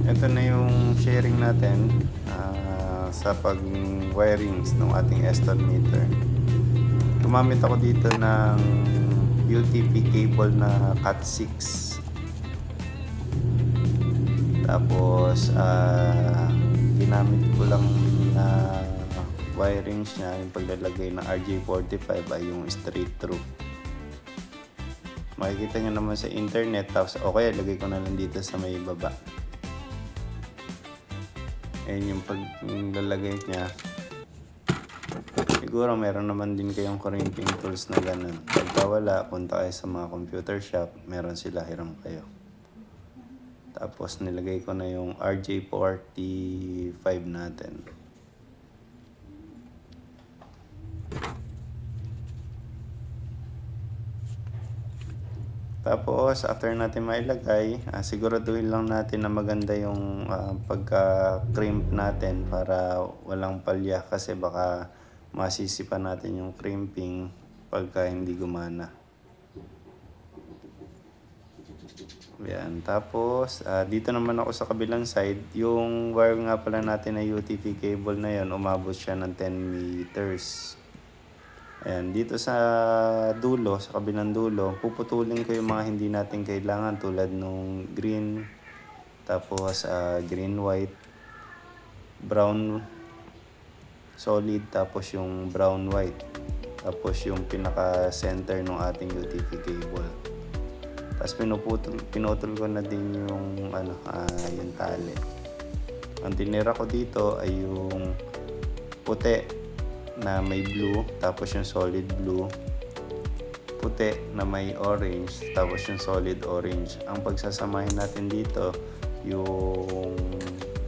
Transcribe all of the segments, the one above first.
Ito na yung sharing natin sa pag-wirings ng ating Eston meter. Gumamit ako dito ng UTP cable na Cat6. Tapos ginamit ko lang na wirings niya, yung paglalagay ng RJ45 ay yung straight through. Makikita nyo naman sa internet, tapos okay, lagay ko na lang dito sa may baba. Ayan yung paglalagay niya. Siguro meron naman din kayong crimping tools na ganun. Pagka wala, punta kayo sa mga computer shop, meron sila, hiram kayo. Tapos nilagay ko na yung RJ45 natin. Tapos after natin mailagay, siguraduhin lang natin na maganda yung pagka-crimp natin para walang palya, kasi baka masisipan natin yung crimping pagka hindi gumana. Yan. Tapos dito naman ako sa kabilang side, yung wire nga pala natin na UTP cable na yun, umabot siya ng 10 meters. Ayan, dito sa dulo, sa kabilang dulo, puputulin ko yung mga hindi natin kailangan, tulad nung green, tapos green white, brown solid, tapos yung brown white, tapos yung pinaka center ng ating UTP cable. Tapos pinutol ko na din yung yung tali. Ang tinira ko dito ay yung puti na may blue, tapos yung solid blue, puti na may orange, tapos yung solid orange. Ang pagsasamahin natin dito, yung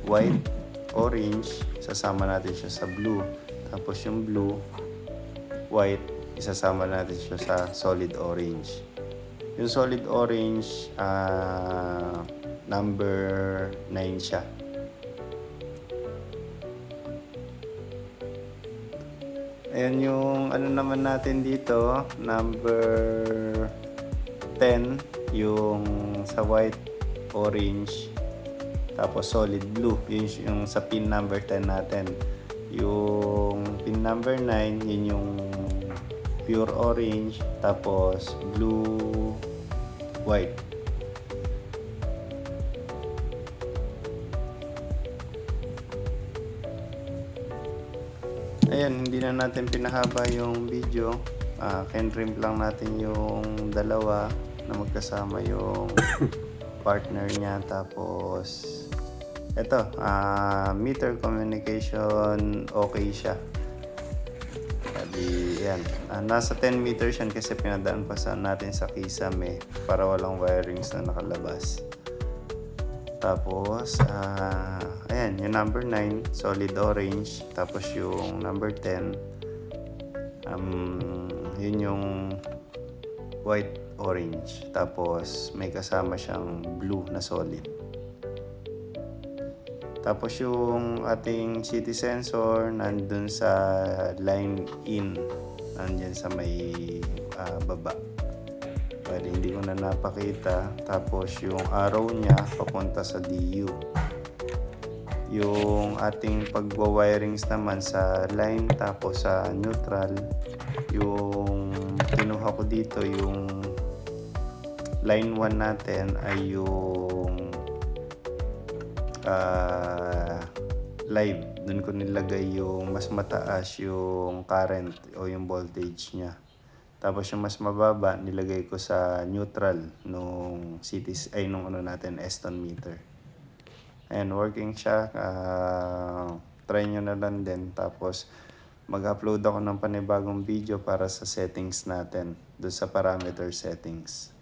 white, orange, sasama natin siya sa blue. Tapos yung blue, white, isasama natin siya sa solid orange. Yung solid orange, number 9 siya. Ayan yung naman natin dito, number 10, yung sa white, orange, tapos solid blue, yun yung sa pin number 10 natin. Yung pin number 9, yun yung pure orange, tapos blue, white. Ayan, hindi na natin pinahaba yung video. Ken-trim lang natin yung dalawa na magkasama yung partner niya. Tapos eto, meter communication okay siya. Sabi, yan. Nasa 10 meters yan kasi pinadaan pa natin sa kisame para walang wirings na nakalabas. Tapos, ayan, yung number 9, solid orange. Tapos yung number 10, yun yung white orange. Tapos may kasama siyang blue na solid. Tapos yung ating city sensor nandun sa line in, nandyan sa may baba. Pwede hindi ko na napakita. Tapos yung arrow niya papunta sa DU. Yung ating pagwa-wirings naman sa line tapos sa neutral, yung kinuha ko dito, yung line 1 natin ay yung live. Doon ko nilagay yung mas mataas yung current o yung voltage niya. Tapos yung mas mababa nilagay ko sa neutral nung natin Eston meter. Ayan, working siya. Try nyo na lang din. Tapos mag-upload ako ng panibagong video para sa settings natin, doon sa parameter settings.